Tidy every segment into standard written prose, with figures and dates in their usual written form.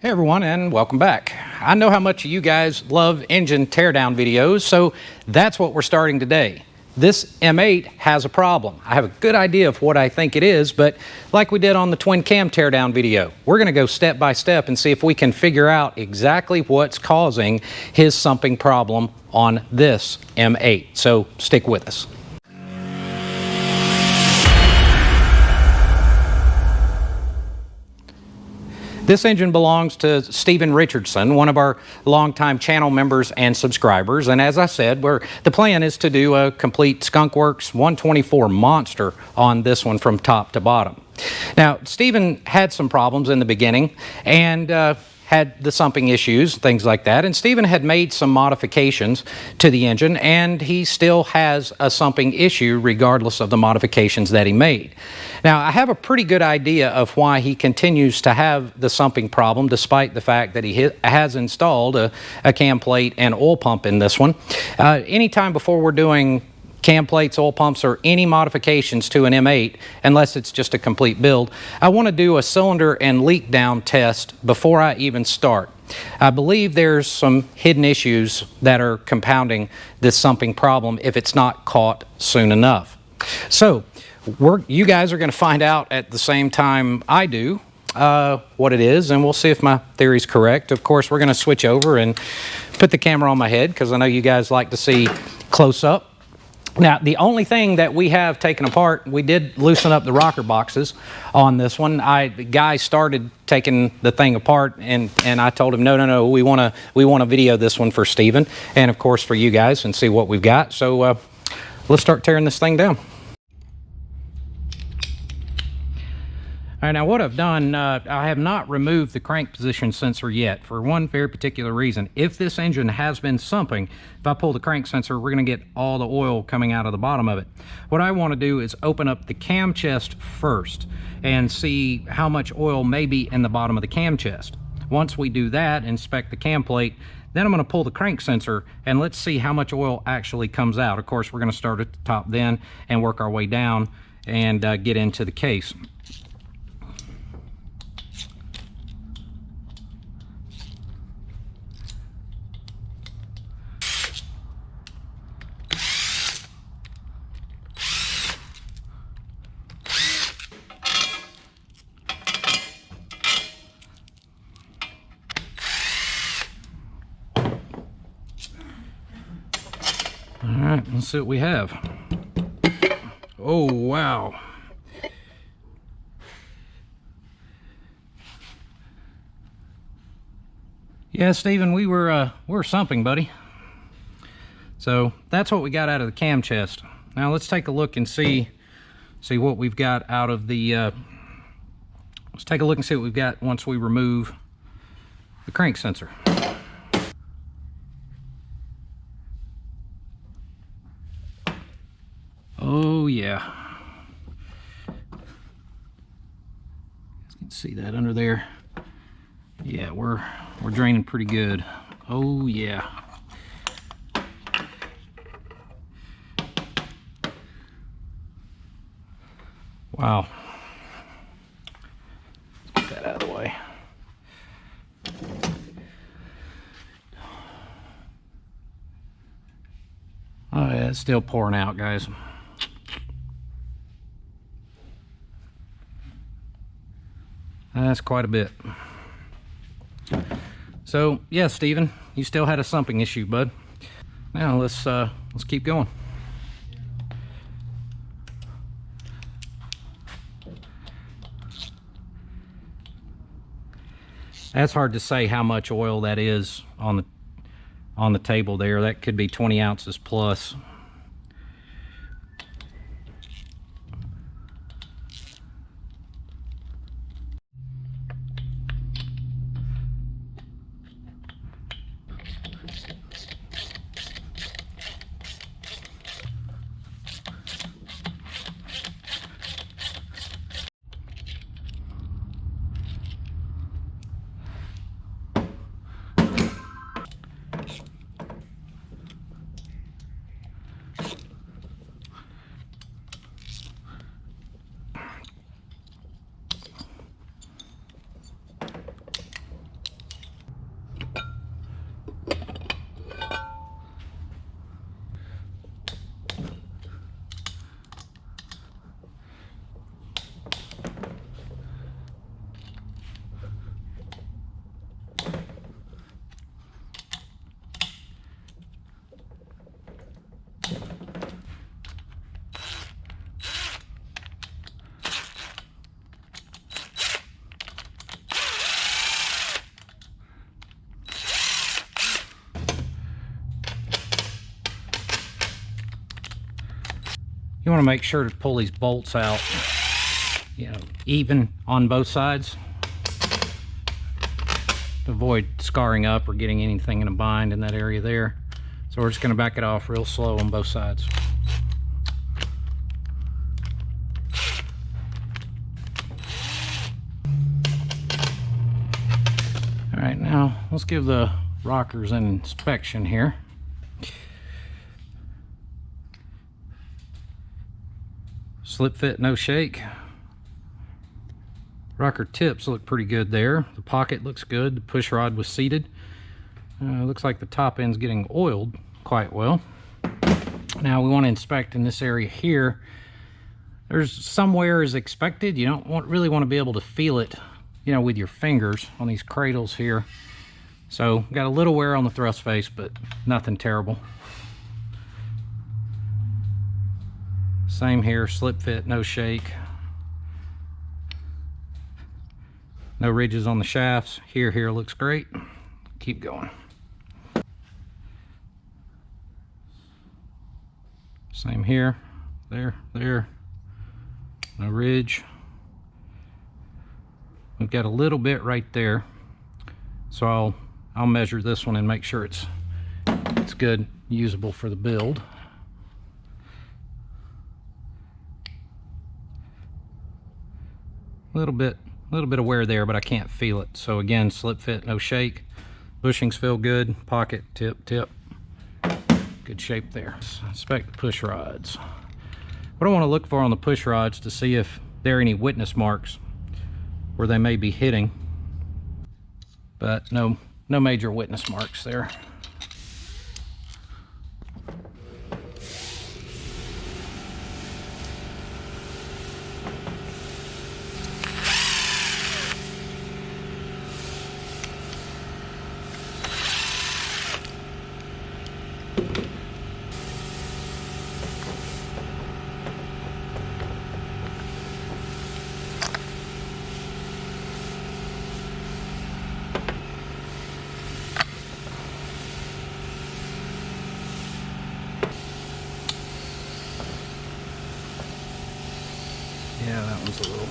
Hey everyone, and welcome back. I know how much you guys love engine teardown videos, so that's what we're starting today. This M8 has a problem. I have a good idea of what I think it is, but like we did on the twin cam teardown video, we're going to go step by step and see if we can figure out exactly what's causing his sumping problem on this M8. So stick with us. This engine belongs to Stephen Richardson, one of our longtime channel members and subscribers. And as I said, the plan is to do a complete Skunkworks 124 monster on this one from top to bottom. Now, Stephen had some problems in the beginning and had the sumping issues, things like that. And Stephen had made some modifications to the engine, and he still has a sumping issue regardless of the modifications that he made. Now, I have a pretty good idea of why he continues to have the sumping problem, despite the fact that he has installed a cam plate and oil pump in this one. Anytime before we're doing cam plates, oil pumps, or any modifications to an M8, unless it's just a complete build, I want to do a cylinder and leak down test before I even start. I believe there's some hidden issues that are compounding this sumping problem if it's not caught soon enough. So you guys are going to find out at the same time I do what it is, and we'll see if my theory's correct. Of course, we're going to switch over and put the camera on my head because I know you guys like to see close up. Now, the only thing that we have taken apart, we did loosen up the rocker boxes on this one. The guy started taking the thing apart, and I told him, no, we want to video this one for Stephen, and of course for you guys, and see what we've got. So let's start tearing this thing down. All right, now what I've done, I have not removed the crank position sensor yet for one very particular reason. If this engine has been sumping, if I pull the crank sensor, we're going to get all the oil coming out of the bottom of it. What I want to do is open up the cam chest first and see how much oil may be in the bottom of the cam chest. Once we do that, inspect the cam plate, then I'm going to pull the crank sensor and let's see how much oil actually comes out. Of course, we're going to start at the top then and work our way down and get into the case. All right, let's see what we have. Oh, wow. Yeah, Stephen, we're sumping, buddy. So that's what we got out of the cam chest. Now let's take a look and see what we've got out of the, let's take a look and see what we've got once we remove the crank sensor. Oh yeah, you can see that under there. Yeah, we're draining pretty good. Oh yeah. Wow. Let's get that out of the way. Oh yeah, it's still pouring out, guys. That's quite a bit. So yeah, Stephen, you still had a sumping issue, bud. Now let's keep going. That's hard to say how much oil that is on the table there. That could be 20 ounces plus. You want to make sure to pull these bolts out, you know, even on both sides to avoid scarring up or getting anything in a bind in that area there. So we're just going to back it off real slow on both sides. All right, now let's give the rockers an inspection here. Slip fit, no shake. Rocker tips look pretty good there. The pocket looks good. The push rod was seated. Looks like the top end's getting oiled quite well. Now we want to inspect in this area here. There's some wear as expected. You don't really want to be able to feel it, you know, with your fingers on these cradles here. So got a little wear on the thrust face, but nothing terrible. Same here, slip fit, no shake. No ridges on the shafts. Here looks great. Keep going. Same here, there. No ridge. We've got a little bit right there. So I'll measure this one and make sure it's good, usable for the build. A little bit of wear there, but I can't feel it. So again, slip fit, no shake. Bushings feel good. Pocket, tip. Good shape there. Let's inspect the push rods. What I want to look for on the push rods to see if there are any witness marks where they may be hitting, but no major witness marks there. Yeah, that one's a little...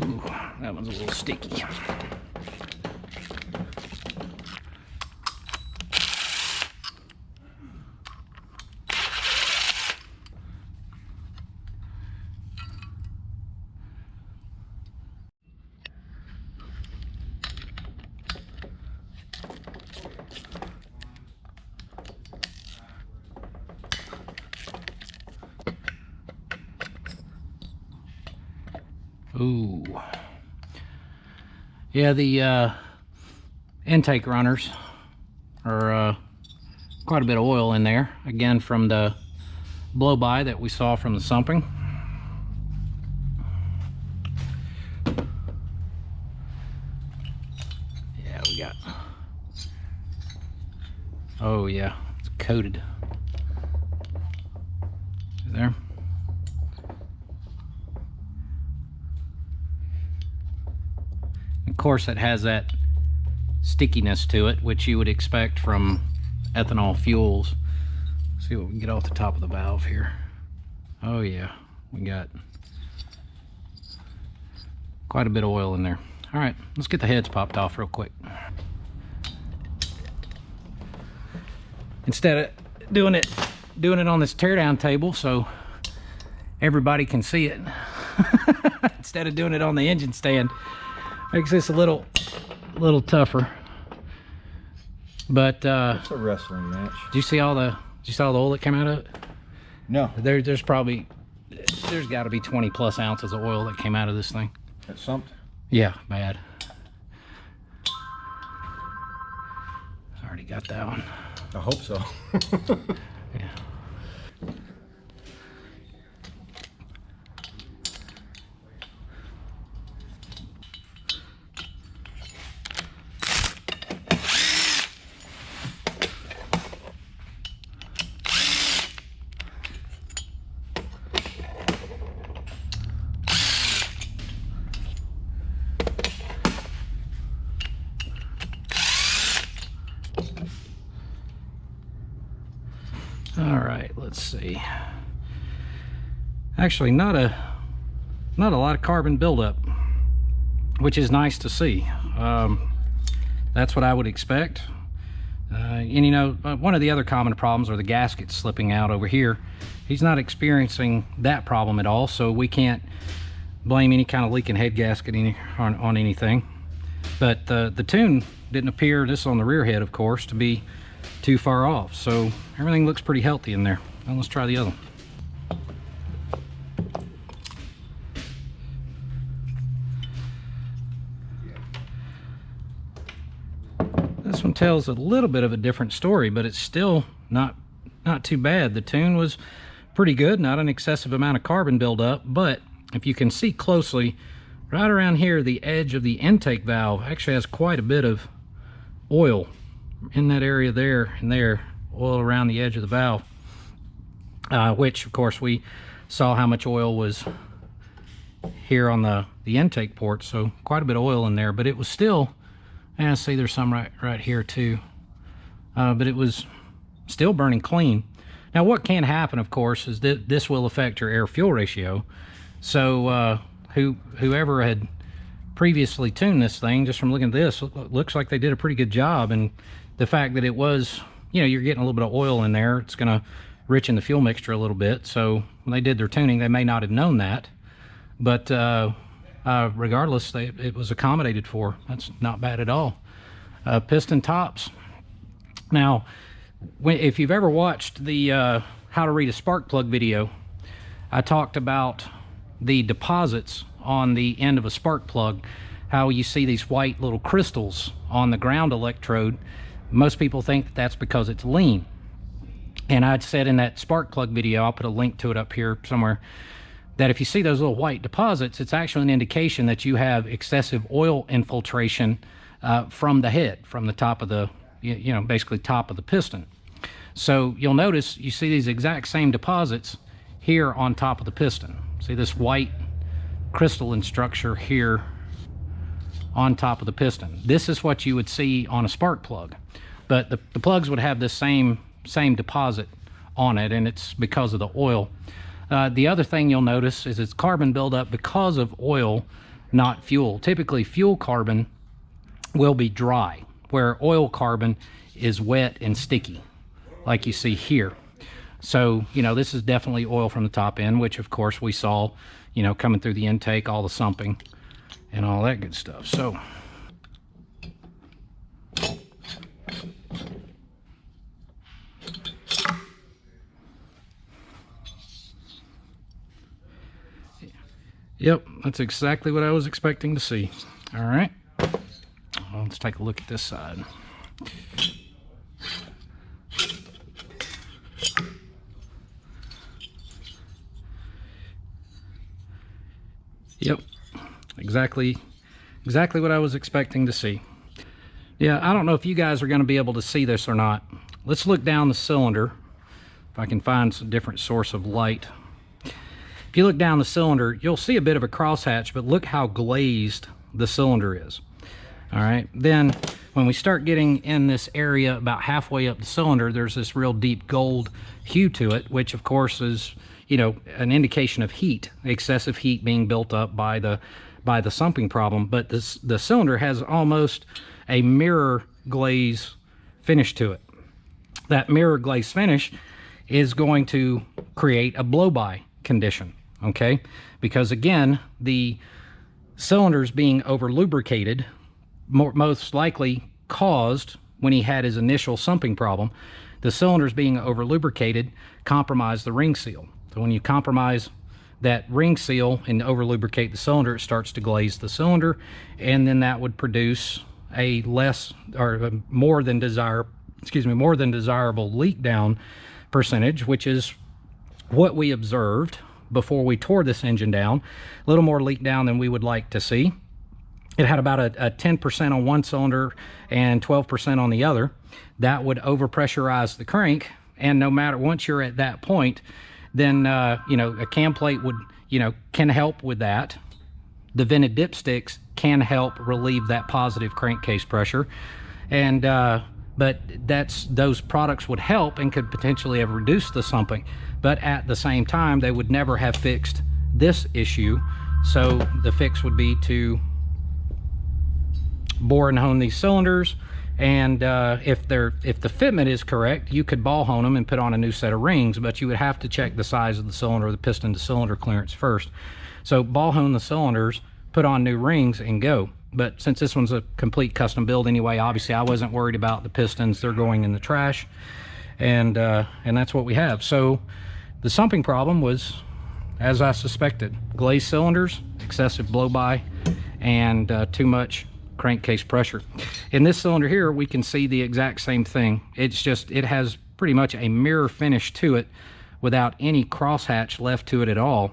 Ooh, that one's a little sticky. Ooh. Yeah, the intake runners are quite a bit of oil in there. Again, from the blow-by that we saw from the sumping. Yeah, we got... Oh yeah, it's coated. There. Of course, it has that stickiness to it, which you would expect from ethanol fuels. Let's see what we can get off the top of the valve here. Oh yeah, we got quite a bit of oil in there. All right, let's get the heads popped off real quick. Instead of doing it on this teardown table so everybody can see it, instead of doing it on the engine stand, makes this a little tougher. But it's a wrestling match. Did you see all the oil that came out of it? No. There's got to be 20 plus ounces of oil that came out of this thing. That sumped? Yeah, bad. got that one. I hope so. Yeah. All right, let's see. Actually, not a lot of carbon buildup, which is nice to see. That's what I would expect. And you know, one of the other common problems are the gaskets slipping out over here. He's not experiencing that problem at all, so we can't blame any kind of leaking head gasket on anything. But the tune didn't appear, this on the rear head of course, to be too far off, so everything looks pretty healthy in there. Now let's try the other one. This one tells a little bit of a different story, but it's still not too bad. The tune was pretty good, not an excessive amount of carbon buildup, but if you can see closely, right around here, the edge of the intake valve actually has quite a bit of oil in that area there and there, oil around the edge of the valve, which of course we saw how much oil was here on the intake port, so quite a bit of oil in there, but it was still, and I see there's some right here too, but it was still burning clean. Now what can happen, of course, is that this will affect your air-fuel ratio, so whoever had previously tuned this thing, just from looking at this, looks like they did a pretty good job. And the fact that it was, you know, you're getting a little bit of oil in there, it's going to richen the fuel mixture a little bit. So when they did their tuning, they may not have known that, but regardless, it was accommodated for. That's not bad at all. Piston tops. Now, if you've ever watched the how to read a spark plug video, I talked about the deposits on the end of a spark plug, how you see these white little crystals on the ground electrode. Most people think that that's because it's lean. And I'd said in that spark plug video, I'll put a link to it up here somewhere, that if you see those little white deposits, it's actually an indication that you have excessive oil infiltration from the head, from the top of the, you know, basically top of the piston. So you'll notice you see these exact same deposits here on top of the piston. See this white crystalline structure here on top of the piston. This is what you would see on a spark plug, but the plugs would have this same deposit on it, and it's because of the oil. The other thing you'll notice is it's carbon buildup because of oil, not fuel. Typically fuel carbon will be dry, where oil carbon is wet and sticky, like you see here. So, you know, this is definitely oil from the top end, which of course we saw, you know, coming through the intake, all the sumping and all that good stuff. So yep, that's exactly what I was expecting to see. All right, well, let's take a look at this side. Yep, exactly what I was expecting to see. Yeah, I don't know if you guys are going to be able to see this or not. Let's look down the cylinder, if I can find some different source of light. If you look down the cylinder, you'll see a bit of a crosshatch, but look how glazed the cylinder is. All right, then when we start getting in this area about halfway up the cylinder, there's this real deep gold hue to it, which of course is, you know, an indication of heat, excessive heat being built up by the sumping problem. But the cylinder has almost a mirror glaze finish to it. That mirror glaze finish is going to create a blow-by condition, okay? Because again, the cylinder's being over lubricated, most likely caused when he had his initial sumping problem. The cylinder's being over lubricated compromised the ring seal. So when you compromise that ring seal and over lubricate the cylinder, it starts to glaze the cylinder, and then that would produce a less or a more than excuse me, more than desirable leak down percentage, which is what we observed before we tore this engine down. A little more leak down than we would like to see. It had about a 10% on one cylinder and 12% on the other. That would overpressurize the crank, and no matter, once you're at that point, then you know, a cam plate would, you know, can help with that. The vented dipsticks can help relieve that positive crankcase pressure, and but those products would help and could potentially have reduced the sumping, but at the same time they would never have fixed this issue. So the fix would be to bore and hone these cylinders, and if the fitment is correct, you could ball hone them and put on a new set of rings, but you would have to check the size of the cylinder, the piston to cylinder clearance first. So ball hone the cylinders, put on new rings, and go. But since this one's a complete custom build anyway, obviously I wasn't worried about the pistons. They're going in the trash, and that's what we have. So the sumping problem was, as I suspected, Glaze cylinders, excessive blow-by, and too much crankcase pressure. In this cylinder here, we can see the exact same thing. It's just, it has pretty much a mirror finish to it without any crosshatch left to it at all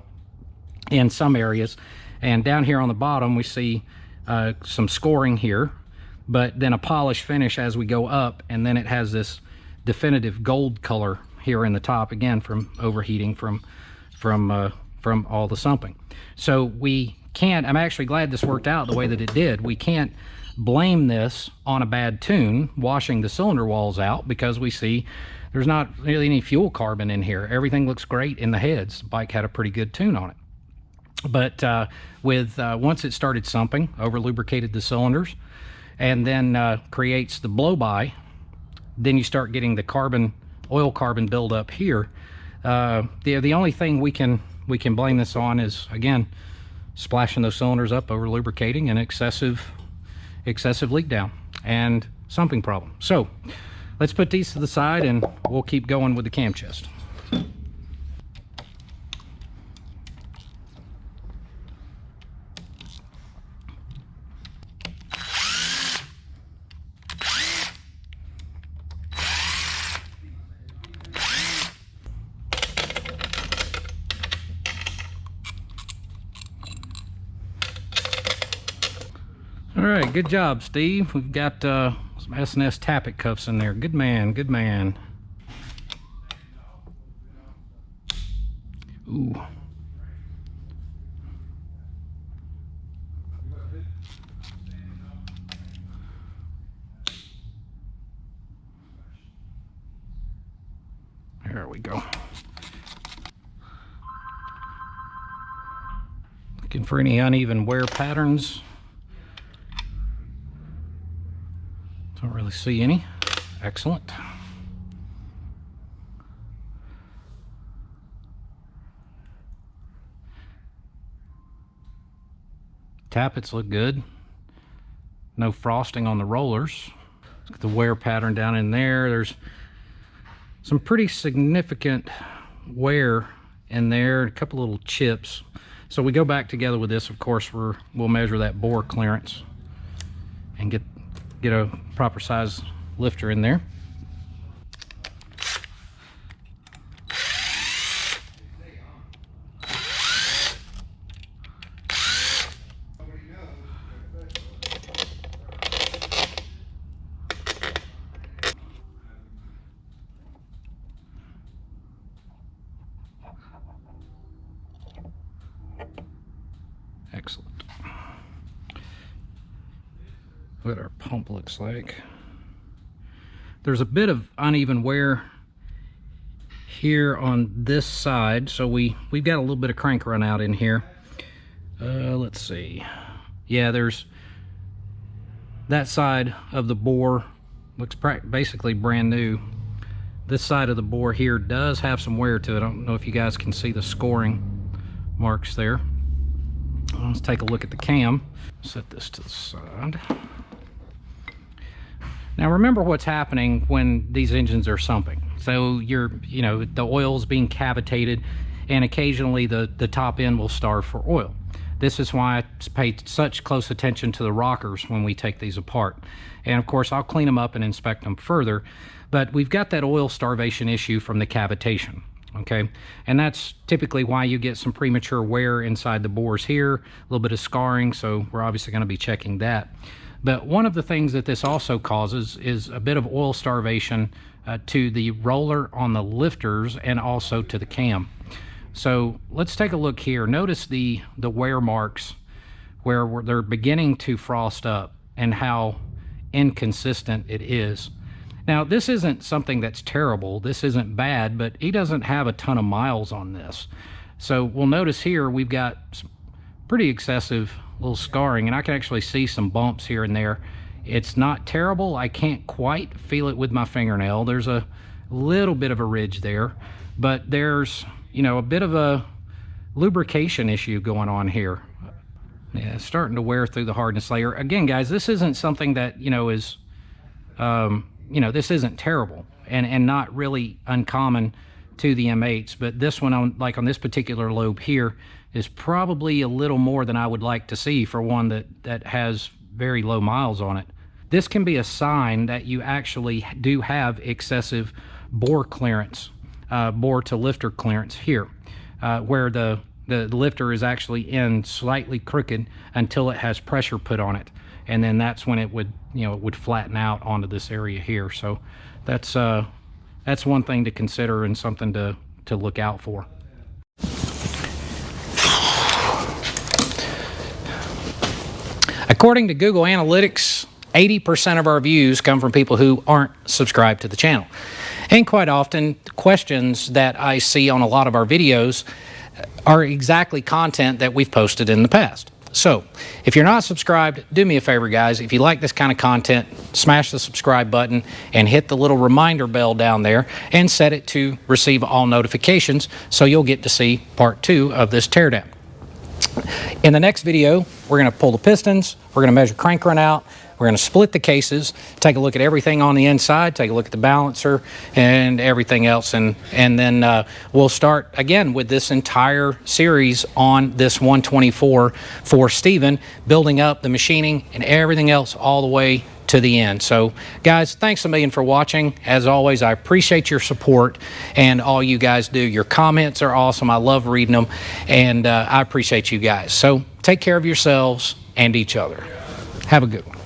in some areas. And down here on the bottom, we see some scoring here, but then a polished finish as we go up, and then it has this definitive gold color here in the top, again from overheating from all the sumping. So we can't, I'm actually glad this worked out the way that it did. We can't blame this on a bad tune washing the cylinder walls out, because we see there's not really any fuel carbon in here. Everything looks great in the heads. The bike had a pretty good tune on it. But once it started sumping, over lubricated the cylinders, and then creates the blow-by, then you start getting the carbon, oil carbon buildup here. The only thing we can blame this on is, again, splashing those cylinders up, over lubricating, and excessive leak down and sumping problem. So let's put these to the side and we'll keep going with the cam chest. All right, good job, Steve. We've got some S&S tappet cuffs in there. Good man, good man. Ooh. There we go. Looking for any uneven wear patterns. Don't really see any. Excellent. Tappets look good. No frosting on the rollers. Look at the wear pattern down in there. There's some pretty significant wear in there, a couple little chips. So we go back together with this. Of course, we'll measure that bore clearance and get a proper size lifter in there. Excellent. What our pump looks like. There's a bit of uneven wear here on this side, so we've got a little bit of crank run out in here. Let's see. Yeah, there's that side of the bore looks basically brand new. This side of the bore here does have some wear to it. I don't know if you guys can see the scoring marks there. Let's take a look at the cam. Set this to the side. Now remember what's happening when these engines are sumping. So the oil's being cavitated, and occasionally the top end will starve for oil. This is why I pay such close attention to the rockers when we take these apart. And of course I'll clean them up and inspect them further. But we've got that oil starvation issue from the cavitation, okay? And that's typically why you get some premature wear inside the bores here, a little bit of scarring, so we're obviously going to be checking that. But one of the things that this also causes is a bit of oil starvation to the roller on the lifters and also to the cam. So let's take a look here. Notice the wear marks where they're beginning to frost up and how inconsistent it is. Now, this isn't something that's terrible. This isn't bad, but he doesn't have a ton of miles on this. So we'll notice here we've got some pretty excessive little scarring, and I can actually see some bumps here and there. It's not terrible. I can't quite feel it with my fingernail. There's a little bit of a ridge there, but there's, you know, a bit of a lubrication issue going on here. Yeah, it's starting to wear through the hardness layer. Again, guys, this isn't something that, you know, is, you know, this isn't terrible and not really uncommon to the M8s, but this one, on like on this particular lobe here, is probably a little more than I would like to see for one that has very low miles on it. This can be a sign that you actually do have excessive bore clearance, bore to lifter clearance here, where the lifter is actually in slightly crooked until it has pressure put on it, and then that's when it would, you know, it would flatten out onto this area here. So that's one thing to consider and something to look out for. According to Google Analytics, 80% of our views come from people who aren't subscribed to the channel. And quite often, questions that I see on a lot of our videos are exactly content that we've posted in the past. So, if you're not subscribed, do me a favor, guys. If you like this kind of content, smash the subscribe button and hit the little reminder bell down there and set it to receive all notifications so you'll get to see part 2 of this teardown. In the next video, we're going to pull the pistons, we're going to measure crank run out, we're going to split the cases, take a look at everything on the inside, take a look at the balancer and everything else, and then we'll start again with this entire series on this 124 for Steven, building up the machining and everything else all the way to the end. So guys, thanks a million for watching. As always, I appreciate your support and all you guys do. Your comments are awesome. I love reading them, and I appreciate you guys. So take care of yourselves and each other. Have a good one.